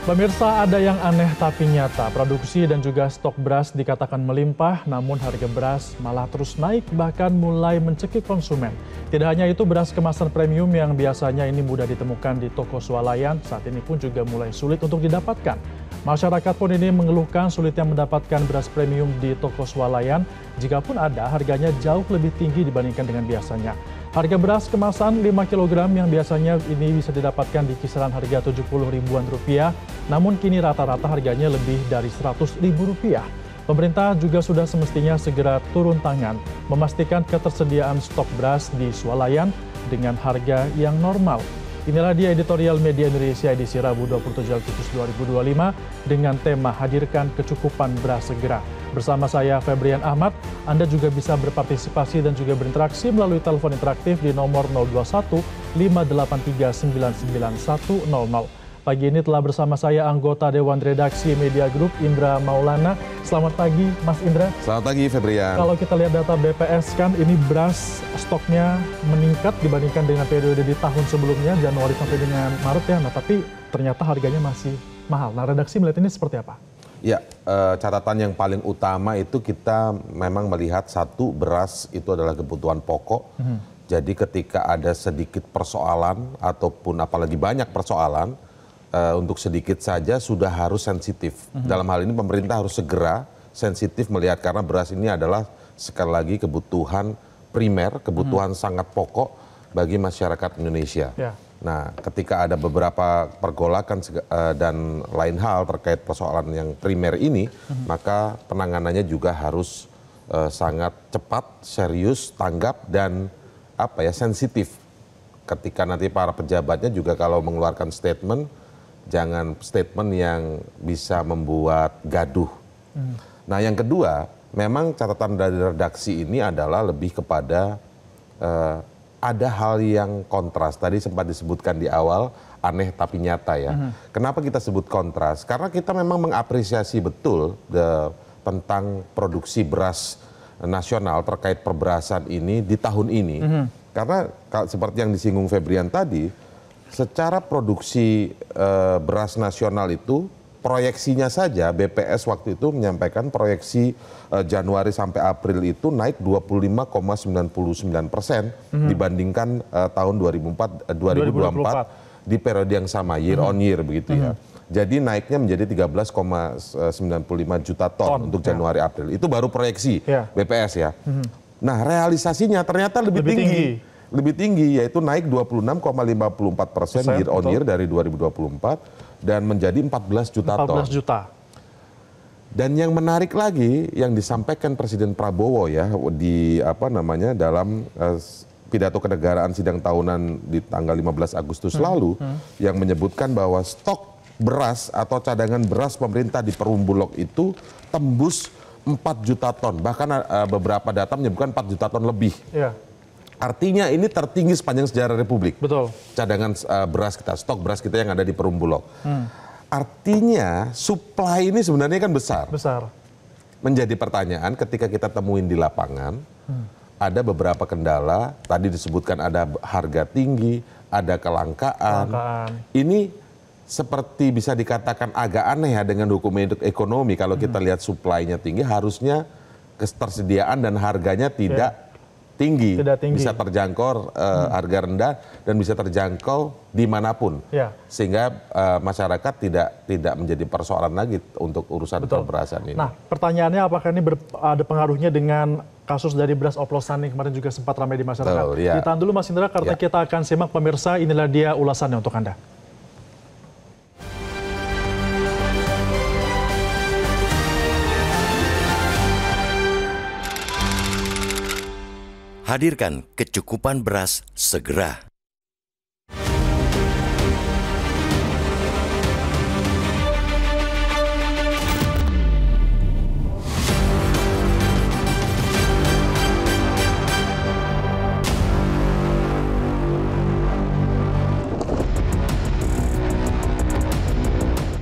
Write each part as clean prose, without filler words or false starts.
Pemirsa, ada yang aneh tapi nyata. Produksi dan juga stok beras dikatakan melimpah, namun harga beras malah terus naik bahkan mulai mencekik konsumen. Tidak hanya itu, beras kemasan premium yang biasanya ini mudah ditemukan di toko swalayan, saat ini pun juga mulai sulit untuk didapatkan. Masyarakat pun ini mengeluhkan sulitnya mendapatkan beras premium di toko swalayan. Jikapun ada, harganya jauh lebih tinggi dibandingkan dengan biasanya. Harga beras kemasan 5 kg yang biasanya ini bisa didapatkan di kisaran harga 70 ribuan rupiah, namun kini rata-rata harganya lebih dari 100 ribu rupiah. Pemerintah juga sudah semestinya segera turun tangan, memastikan ketersediaan stok beras di swalayan dengan harga yang normal. Inilah dia editorial Media Indonesia edisi Rabu 27 Agustus 2025 dengan tema Hadirkan Kecukupan Beras Segera. Bersama saya Febrian Ahmad, Anda juga bisa berpartisipasi dan juga berinteraksi melalui telepon interaktif di nomor 021 583 99100. Pagi ini telah bersama saya anggota Dewan Redaksi Media Group Indra Maulana. Selamat pagi Mas Indra. Selamat pagi Febrian. Kalau kita lihat data BPS kan ini beras stoknya meningkat dibandingkan dengan periode di tahun sebelumnya, Januari sampai dengan Maret ya. Nah tapi ternyata harganya masih mahal. Nah redaksi melihat ini seperti apa? Ya, catatan yang paling utama itu kita memang melihat satu, beras itu adalah kebutuhan pokok. Jadi ketika ada sedikit persoalan ataupun apalagi banyak persoalan, untuk sedikit saja sudah harus sensitif. Dalam hal ini pemerintah harus segera sensitif melihat karena beras ini adalah sekali lagi kebutuhan primer, kebutuhan sangat pokok bagi masyarakat Indonesia. Ya. Nah, ketika ada beberapa pergolakan dan lain hal terkait persoalan yang primer ini, maka penanganannya juga harus sangat cepat, serius, tanggap dan sensitif. Ketika nanti para pejabatnya juga kalau mengeluarkan statement, jangan statement yang bisa membuat gaduh. Nah, yang kedua, memang catatan dari redaksi ini adalah lebih kepada ada hal yang kontras. Tadi sempat disebutkan di awal, aneh tapi nyata ya. Kenapa kita sebut kontras? Karena kita memang mengapresiasi betul tentang produksi beras nasional terkait perberasan ini di tahun ini. Karena seperti yang disinggung Febrian tadi, secara produksi beras nasional itu proyeksinya saja BPS waktu itu menyampaikan proyeksi Januari sampai April itu naik 25,99% dibandingkan tahun 2024 di periode yang sama year on year begitu ya. Jadi naiknya menjadi 13,95 juta ton untuk Januari April. Itu baru proyeksi BPS ya. Nah, realisasinya ternyata lebih tinggi. Lebih tinggi, yaitu naik 26,54% year on year dari 2024 dan menjadi 14 juta ton. 14 juta. Dan yang menarik lagi yang disampaikan Presiden Prabowo ya di dalam pidato kenegaraan sidang tahunan di tanggal 15 Agustus lalu yang menyebutkan bahwa stok beras atau cadangan beras pemerintah di Perum Bulog itu tembus 4 juta ton. Bahkan beberapa data menyebutkan 4 juta ton lebih. Ya. Artinya ini tertinggi sepanjang sejarah Republik. Betul. Cadangan beras kita, stok beras kita yang ada di Perum Bulog. Artinya supply ini sebenarnya kan besar. Besar. Menjadi pertanyaan ketika kita temuin di lapangan, ada beberapa kendala. Tadi disebutkan ada harga tinggi, ada kelangkaan. Ini seperti bisa dikatakan agak aneh ya dengan hukum ekonomi. Kalau kita lihat supply-nya tinggi, harusnya ketersediaan dan harganya tidak tinggi, bisa terjangkau harga rendah dan bisa terjangkau dimanapun, sehingga masyarakat tidak menjadi persoalan lagi untuk urusan perberasan ini. Nah, pertanyaannya apakah ini ada pengaruhnya dengan kasus dari beras oplosan yang kemarin juga sempat ramai di masyarakat? Betul, ya. Ditahan dulu Mas Indra karena kita akan simak pemirsa, inilah dia ulasannya untuk Anda. Hadirkan kecukupan beras segera.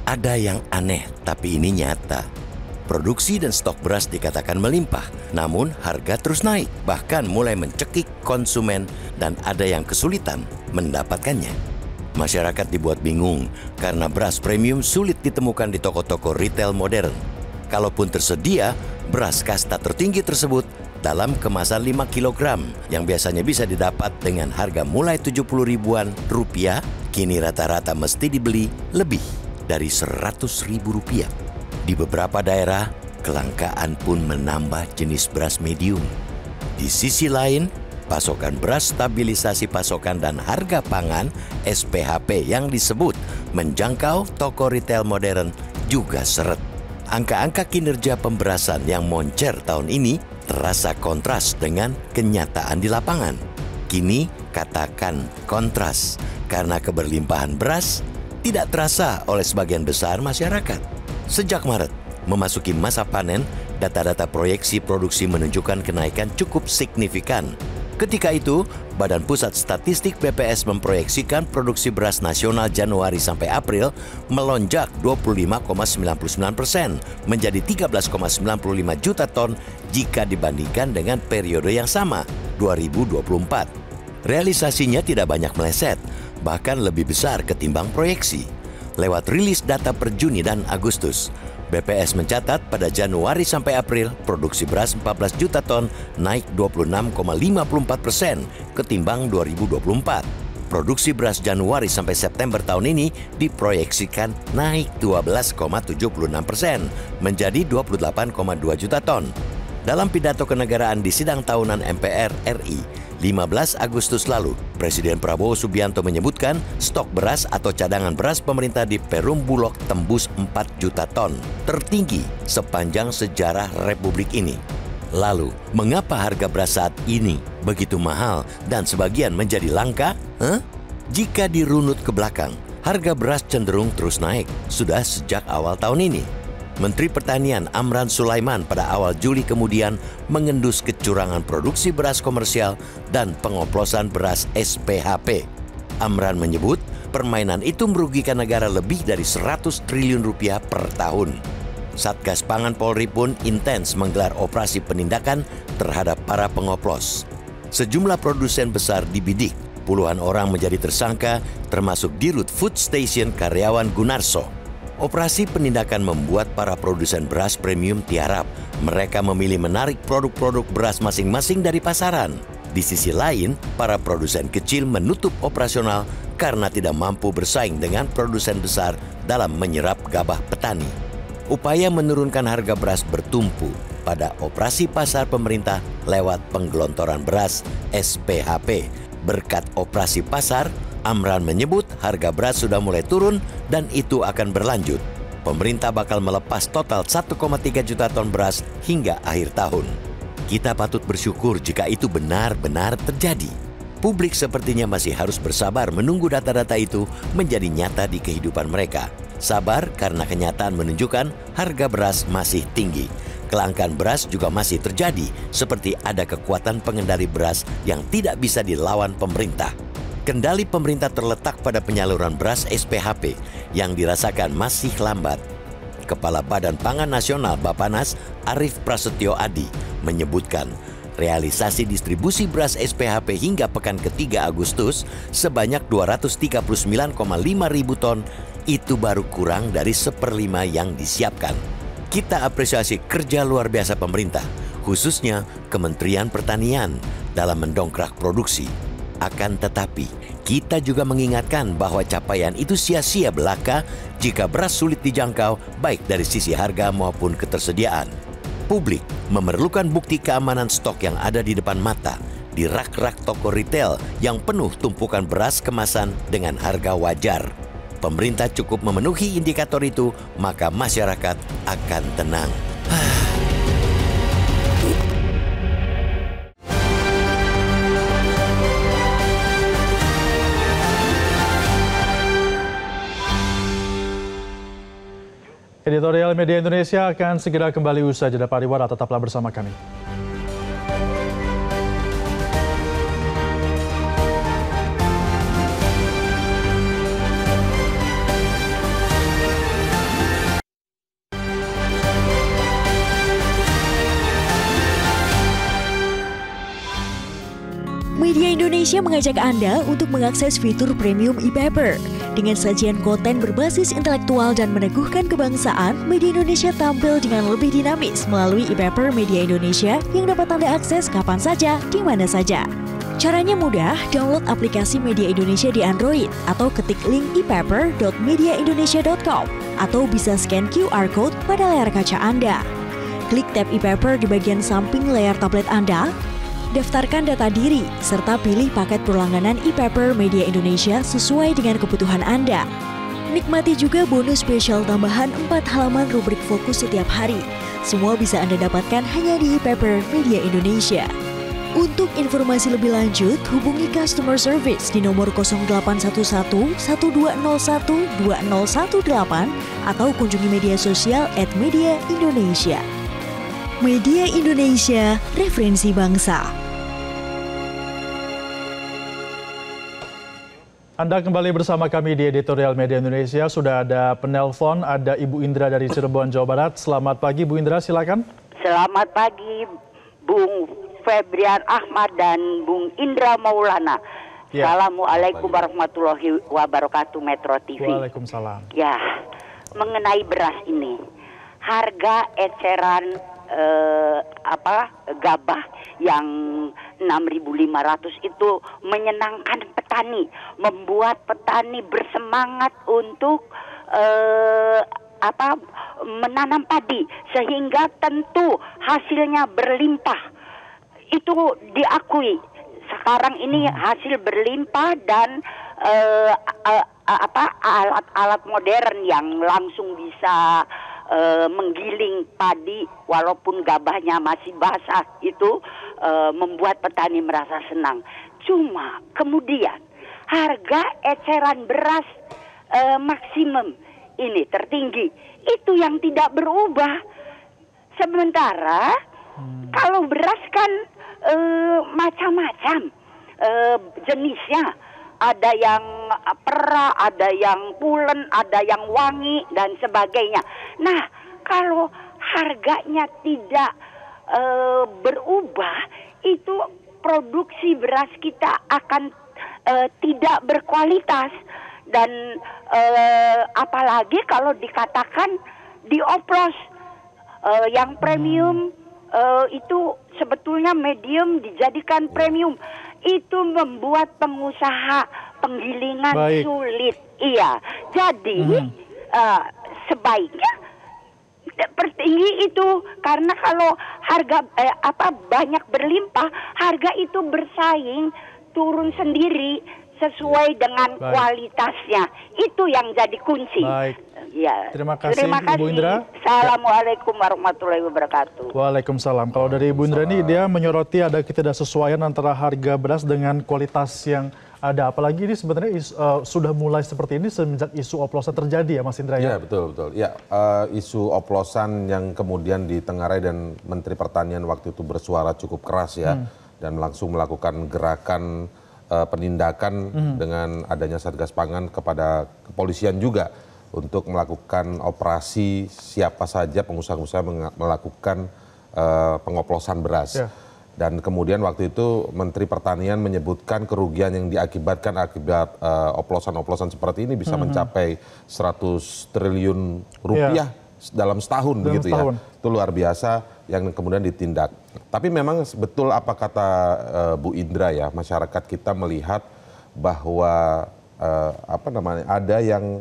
Ada yang aneh, tapi ini nyata. Produksi dan stok beras dikatakan melimpah, namun harga terus naik, bahkan mulai mencekik konsumen dan ada yang kesulitan mendapatkannya. Masyarakat dibuat bingung karena beras premium sulit ditemukan di toko-toko retail modern. Kalaupun tersedia, beras kasta tertinggi tersebut dalam kemasan 5 kg yang biasanya bisa didapat dengan harga mulai 70 ribuan rupiah, kini rata-rata mesti dibeli lebih dari 100 ribu rupiah. Di beberapa daerah, kelangkaan pun menambah jenis beras medium. Di sisi lain, pasokan beras stabilisasi pasokan dan harga pangan SPHP yang disebut menjangkau toko retail modern juga seret. Angka-angka kinerja pemberasan yang moncer tahun ini terasa kontras dengan kenyataan di lapangan. Kini katakan kontras karena keberlimpahan beras tidak terasa oleh sebagian besar masyarakat. Sejak Maret memasuki masa panen, data-data proyeksi produksi menunjukkan kenaikan cukup signifikan. Ketika itu, Badan Pusat Statistik BPS memproyeksikan produksi beras nasional Januari sampai April melonjak 25,99% menjadi 13,95 juta ton jika dibandingkan dengan periode yang sama, 2024. Realisasinya tidak banyak meleset, bahkan lebih besar ketimbang proyeksi. Lewat rilis data per Juni dan Agustus, BPS mencatat pada Januari sampai April, produksi beras 14 juta ton naik 26,54% ketimbang 2024. Produksi beras Januari sampai September tahun ini diproyeksikan naik 12,76% menjadi 28,2 juta ton. Dalam pidato kenegaraan di sidang tahunan MPR RI 15 Agustus lalu, Presiden Prabowo Subianto menyebutkan stok beras atau cadangan beras pemerintah di Perum Bulog tembus 4 juta ton, tertinggi sepanjang sejarah Republik ini. Lalu, mengapa harga beras saat ini begitu mahal dan sebagian menjadi langka? Jika dirunut ke belakang, harga beras cenderung terus naik sudah sejak awal tahun ini. Menteri Pertanian Amran Sulaiman pada awal Juli kemudian mengendus kecurangan produksi beras komersial dan pengoplosan beras SPHP. Amran menyebut permainan itu merugikan negara lebih dari 100 triliun rupiah per tahun. Satgas Pangan Polri pun intens menggelar operasi penindakan terhadap para pengoplos. Sejumlah produsen besar dibidik, puluhan orang menjadi tersangka termasuk Dirut Food Station karyawan Gunarso. Operasi penindakan membuat para produsen beras premium tiarap. Mereka memilih menarik produk-produk beras masing-masing dari pasaran. Di sisi lain, para produsen kecil menutup operasional karena tidak mampu bersaing dengan produsen besar dalam menyerap gabah petani. Upaya menurunkan harga beras bertumpu pada operasi pasar pemerintah lewat penggelontoran beras SPHP. Berkat operasi pasar, Amran menyebut harga beras sudah mulai turun dan itu akan berlanjut. Pemerintah bakal melepas total 1,3 juta ton beras hingga akhir tahun. Kita patut bersyukur jika itu benar-benar terjadi. Publik sepertinya masih harus bersabar menunggu data-data itu menjadi nyata di kehidupan mereka. Sabar karena kenyataan menunjukkan harga beras masih tinggi. Kelangkaan beras juga masih terjadi, seperti ada kekuatan pengendali beras yang tidak bisa dilawan pemerintah. Kendali pemerintah terletak pada penyaluran beras SPHP yang dirasakan masih lambat. Kepala Badan Pangan Nasional Bappenas, Arief Prasetyo Adi, menyebutkan realisasi distribusi beras SPHP hingga pekan ketiga Agustus sebanyak 239,5 ribu ton itu baru kurang dari 1/5 yang disiapkan. Kita apresiasi kerja luar biasa pemerintah, khususnya Kementerian Pertanian dalam mendongkrak produksi. Akan tetapi, kita juga mengingatkan bahwa capaian itu sia-sia belaka jika beras sulit dijangkau baik dari sisi harga maupun ketersediaan. Publik memerlukan bukti keamanan stok yang ada di depan mata, di rak-rak toko retail yang penuh tumpukan beras kemasan dengan harga wajar. Pemerintah cukup memenuhi indikator itu, maka masyarakat akan tenang. Editorial Media Indonesia akan segera kembali usai jeda pariwara. Tetaplah bersama kami. Media Indonesia mengajak Anda untuk mengakses fitur premium e-paper. Dengan sajian konten berbasis intelektual dan meneguhkan kebangsaan, Media Indonesia tampil dengan lebih dinamis melalui e-paper Media Indonesia yang dapat Anda akses kapan saja, di mana saja. Caranya mudah, download aplikasi Media Indonesia di Android atau ketik link e-paper.mediaindonesia.com atau bisa scan QR Code pada layar kaca Anda. Klik tab e-paper di bagian samping layar tablet Anda, daftarkan data diri, serta pilih paket berlangganan e-paper Media Indonesia sesuai dengan kebutuhan Anda. Nikmati juga bonus spesial tambahan 4 halaman rubrik fokus setiap hari. Semua bisa Anda dapatkan hanya di e-paper Media Indonesia. Untuk informasi lebih lanjut, hubungi customer service di nomor 0811 1201 2018 atau kunjungi media sosial @mediaindonesia. Media Indonesia, referensi bangsa. Anda kembali bersama kami di Editorial Media Indonesia. Sudah ada penelpon, ada Ibu Indra dari Cirebon, Jawa Barat. Selamat pagi, Bu Indra, silakan. Selamat pagi, Bung Febrian Ahmad dan Bung Indra Maulana. Ya. Assalamualaikum warahmatullahi wabarakatuh, Metro TV. Waalaikumsalam. Ya, mengenai beras ini, harga eceran gabah yang 6.500 itu menyenangkan petani, membuat petani bersemangat untuk menanam padi, sehingga tentu hasilnya berlimpah. Itu diakui. Sekarang ini hasil berlimpah dan alat-alat modern yang langsung bisa menggiling padi walaupun gabahnya masih basah itu membuat petani merasa senang. Cuma kemudian harga eceran beras maksimum ini tertinggi, itu yang tidak berubah. Sementara kalau beras kan macam-macam jenisnya. Ada yang perah, ada yang pulen, ada yang wangi, dan sebagainya. Nah, kalau harganya tidak berubah, itu produksi beras kita akan tidak berkualitas. Dan apalagi kalau dikatakan dioplos, yang premium itu sebetulnya medium dijadikan premium. Itu membuat pengusaha penggilingan sulit. Iya, jadi sebaiknya pertinggi itu, karena kalau harga banyak berlimpah, harga itu bersaing turun sendiri sesuai dengan kualitasnya. Itu yang jadi kunci. Baik. Ya. Terima kasih Ibu Indra. Assalamualaikum warahmatullahi wabarakatuh. Waalaikumsalam. Kalau dari Ibu Indra ini, dia menyoroti ada ketidaksesuaian antara harga beras dengan kualitas yang ada. Apalagi ini sebenarnya sudah mulai seperti ini semenjak isu oplosan terjadi ya, Mas Indra ya? Ya, betul. Ya, isu oplosan yang kemudian ditengarai dan Menteri Pertanian waktu itu bersuara cukup keras ya, dan langsung melakukan gerakan penindakan dengan adanya Satgas Pangan kepada kepolisian juga untuk melakukan operasi siapa saja pengusaha-pengusaha melakukan pengoplosan beras. Ya. Dan kemudian waktu itu Menteri Pertanian menyebutkan kerugian yang diakibatkan akibat oplosan-oplosan seperti ini bisa mencapai 100 triliun rupiah dalam setahun begitu ya. Itu luar biasa yang kemudian ditindak. Tapi memang betul apa kata Bu Indra ya, masyarakat kita melihat bahwa ada yang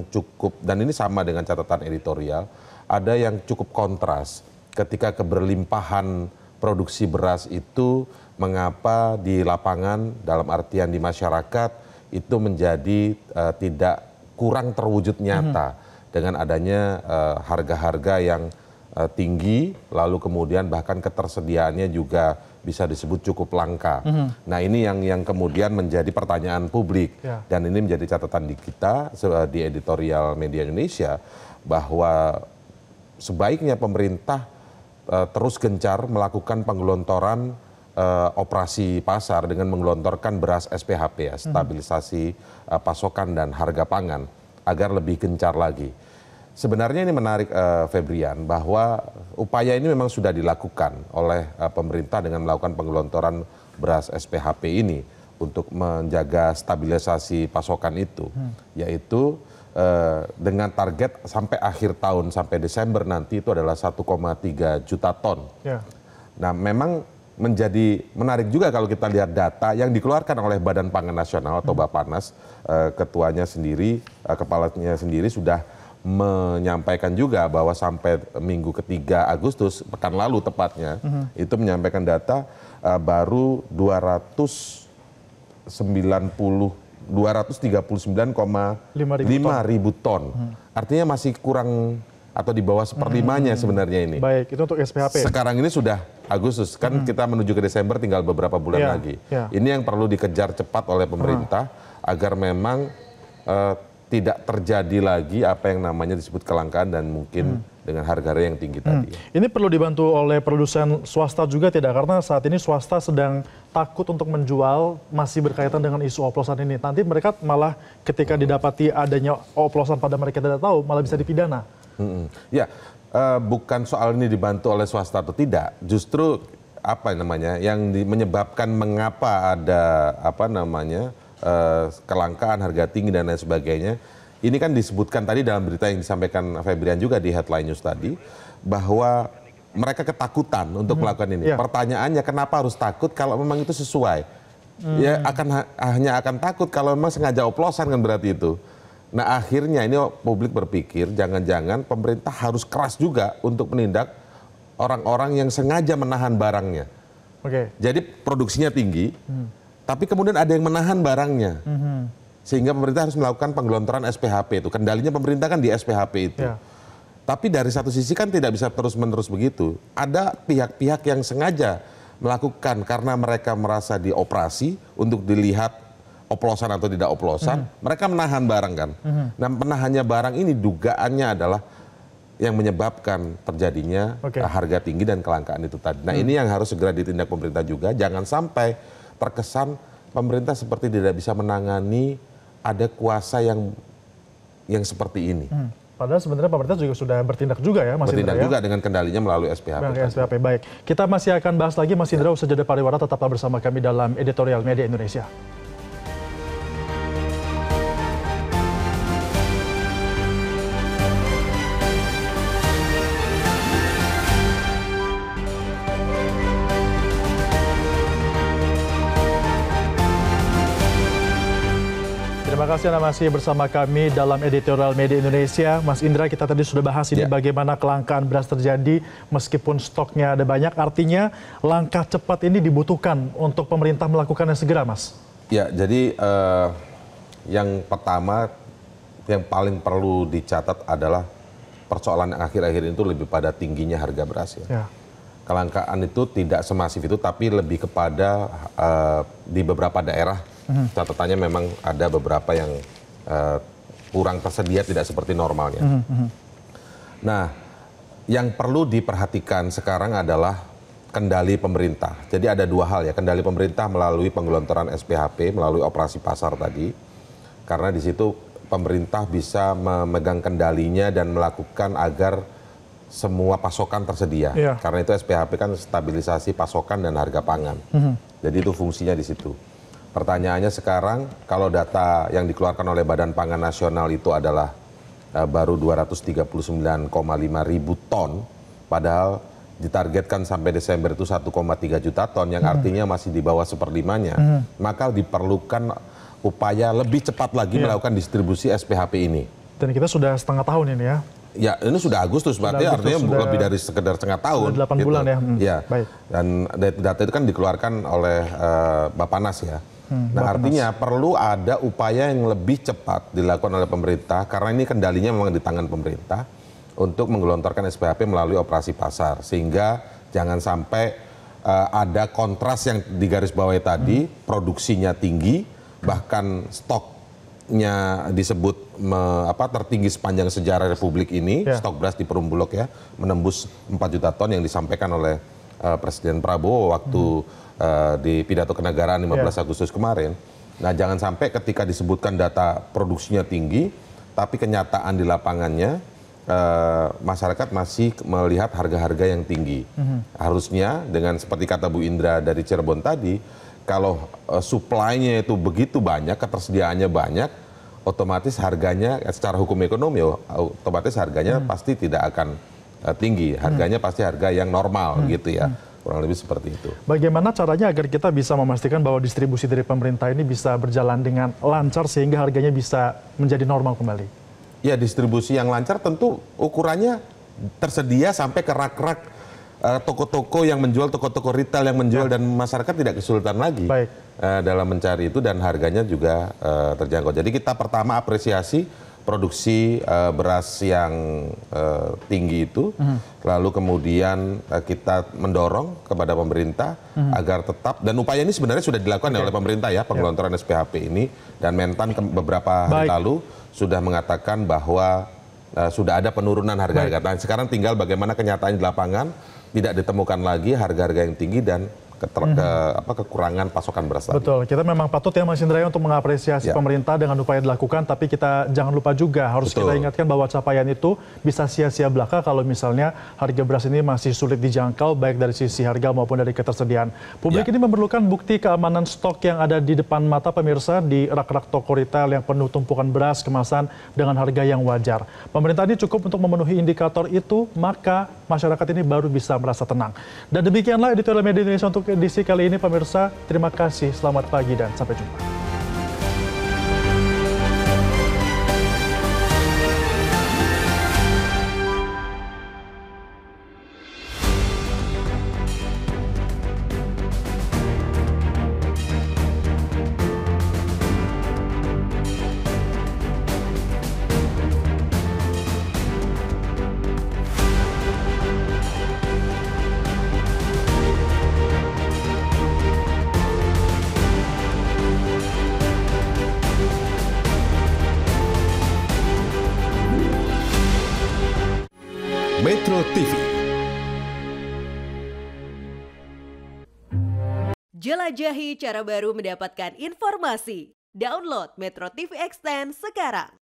cukup, dan ini sama dengan catatan editorial, ada yang cukup kontras ketika keberlimpahan produksi beras itu mengapa di lapangan dalam artian di masyarakat itu menjadi tidak kurang terwujud nyata dengan adanya harga-harga yang tinggi, lalu kemudian bahkan ketersediaannya juga bisa disebut cukup langka. Nah ini yang kemudian menjadi pertanyaan publik, dan ini menjadi catatan di kita di Editorial Media Indonesia, bahwa sebaiknya pemerintah terus gencar melakukan penggelontoran operasi pasar dengan menggelontorkan beras SPHP ya, stabilisasi pasokan dan harga pangan, agar lebih gencar lagi. sebenarnya ini menarik Febrian, bahwa upaya ini memang sudah dilakukan oleh pemerintah dengan melakukan penggelontoran beras SPHP ini untuk menjaga stabilisasi pasokan itu, yaitu dengan target sampai akhir tahun, sampai Desember nanti itu adalah 1,3 juta ton. Ya. Nah, memang menjadi menarik juga kalau kita lihat data yang dikeluarkan oleh Badan Pangan Nasional atau Bappenas, ketuanya sendiri, kepalanya sendiri sudah menyampaikan juga bahwa sampai minggu ketiga Agustus, pekan lalu tepatnya, itu menyampaikan data baru 239,5 ribu ton. Artinya masih kurang atau di bawah seperlimanya sebenarnya ini. Baik, itu untuk SPHP. Sekarang ini sudah Agustus, kan kita menuju ke Desember tinggal beberapa bulan lagi. Ini yang perlu dikejar cepat oleh pemerintah agar memang tidak terjadi lagi apa yang namanya disebut kelangkaan dan mungkin dengan harga yang tinggi tadi. Ini perlu dibantu oleh produsen swasta juga tidak? Karena saat ini swasta sedang takut untuk menjual, masih berkaitan dengan isu oplosan ini. Nanti mereka malah ketika didapati adanya oplosan pada mereka tidak tahu, malah bisa dipidana. Ya, bukan soal ini dibantu oleh swasta atau tidak. Justru apa namanya yang menyebabkan mengapa ada kelangkaan, harga tinggi dan lain sebagainya. Ini kan disebutkan tadi dalam berita yang disampaikan Febrian juga di headline news tadi, bahwa mereka ketakutan untuk melakukan ini. Pertanyaannya kenapa harus takut kalau memang itu sesuai? Ya hanya akan takut kalau memang sengaja oplosan kan berarti itu. Nah akhirnya ini publik berpikir jangan-jangan pemerintah harus keras juga untuk menindak orang-orang yang sengaja menahan barangnya. Jadi produksinya tinggi, tapi kemudian ada yang menahan barangnya. Sehingga pemerintah harus melakukan penggelontoran SPHP itu. Kendalinya pemerintah kan di SPHP itu. Tapi dari satu sisi kan tidak bisa terus-menerus begitu. Ada pihak-pihak yang sengaja melakukan karena mereka merasa dioperasi untuk dilihat oplosan atau tidak oplosan. Mereka menahan barang kan. Nah menahannya barang ini dugaannya adalah yang menyebabkan terjadinya harga tinggi dan kelangkaan itu tadi. Nah ini yang harus segera ditindak pemerintah juga. Jangan sampai terkesan pemerintah seperti tidak bisa menangani ada kuasa yang seperti ini. Padahal sebenarnya pemerintah juga sudah bertindak juga ya, Mas Indra. Bertindak juga dengan kendalinya melalui SPHP. SPHP, baik. Kita masih akan bahas lagi, Mas Indra, usai jeda pariwara, tetaplah bersama kami dalam Editorial Media Indonesia. Terima kasih Anda masih bersama kami dalam Editorial Media Indonesia. Mas Indra, kita tadi sudah bahas ini bagaimana kelangkaan beras terjadi meskipun stoknya ada banyak. Artinya langkah cepat ini dibutuhkan untuk pemerintah melakukannya segera, Mas. Ya, jadi yang pertama yang paling perlu dicatat adalah persoalan yang akhir-akhir itu lebih pada tingginya harga beras. Kelangkaan itu tidak semasif itu, tapi lebih kepada di beberapa daerah. Catatannya memang ada beberapa yang kurang tersedia, tidak seperti normalnya. Nah, yang perlu diperhatikan sekarang adalah kendali pemerintah. Jadi ada dua hal ya, kendali pemerintah melalui penggelontoran SPHP, melalui operasi pasar tadi. Karena di situ pemerintah bisa memegang kendalinya dan melakukan agar semua pasokan tersedia. Karena itu SPHP kan stabilisasi pasokan dan harga pangan. Jadi itu fungsinya di situ. Pertanyaannya sekarang, kalau data yang dikeluarkan oleh Badan Pangan Nasional itu adalah baru 239,5 ribu ton, padahal ditargetkan sampai Desember itu 1,3 juta ton, yang artinya masih di bawah seperlimanya, maka diperlukan upaya lebih cepat lagi melakukan distribusi SPHP ini. Dan kita sudah setengah tahun ini ya? Ya, ini sudah Agustus, berarti artinya lebih dari sekedar setengah tahun. 8 bulan ya? Ya. Baik. Dan data itu kan dikeluarkan oleh Bappenas ya. Nah artinya perlu ada upaya yang lebih cepat dilakukan oleh pemerintah, karena ini kendalinya memang di tangan pemerintah, untuk menggelontorkan SPHP melalui operasi pasar. Sehingga jangan sampai ada kontras yang digarisbawahi tadi, produksinya tinggi, bahkan stoknya disebut tertinggi sepanjang sejarah Republik ini, stok beras di Perum Bulog ya, menembus 4 juta ton yang disampaikan oleh Presiden Prabowo waktu di pidato kenegaraan 15 Agustus kemarin. Nah jangan sampai ketika disebutkan data produksinya tinggi, tapi kenyataan di lapangannya masyarakat masih melihat harga-harga yang tinggi. Harusnya dengan seperti kata Bu Indra dari Cirebon tadi, kalau supply-nya itu begitu banyak, ketersediaannya banyak, otomatis harganya secara hukum ekonomi otomatis harganya pasti tidak akan tinggi. Harganya pasti harga yang normal gitu ya. Kurang lebih seperti itu. Bagaimana caranya agar kita bisa memastikan bahwa distribusi dari pemerintah ini bisa berjalan dengan lancar sehingga harganya bisa menjadi normal kembali? Ya, distribusi yang lancar tentu ukurannya tersedia sampai ke rak-rak toko-toko yang menjual, toko-toko retail yang menjual, dan masyarakat tidak kesulitan lagi dalam mencari itu, dan harganya juga terjangkau. Jadi kita pertama apresiasi produksi beras yang tinggi itu, lalu kemudian kita mendorong kepada pemerintah agar tetap, dan upaya ini sebenarnya sudah dilakukan oleh pemerintah ya, penggelontoran SPHP ini, dan Mentan beberapa hari lalu sudah mengatakan bahwa sudah ada penurunan harga-harga. Nah, sekarang tinggal bagaimana kenyataan di lapangan, tidak ditemukan lagi harga-harga yang tinggi dan kekurangan pasokan beras tadi. Betul, kita memang patut ya Mas Indra untuk mengapresiasi pemerintah dengan upaya dilakukan, tapi kita jangan lupa juga harus kita ingatkan bahwa capaian itu bisa sia-sia belaka kalau misalnya harga beras ini masih sulit dijangkau baik dari sisi harga maupun dari ketersediaan. Publik ini memerlukan bukti keamanan stok yang ada di depan mata pemirsa di rak-rak toko retail yang penuh tumpukan beras kemasan dengan harga yang wajar. Pemerintah ini cukup untuk memenuhi indikator itu, maka masyarakat ini baru bisa merasa tenang. Dan demikianlah editorial Media Indonesia untuk edisi kali ini pemirsa. Terima kasih, selamat pagi dan sampai jumpa. Metro TV. Jelajahi cara baru mendapatkan informasi. Download Metro TV Extend sekarang.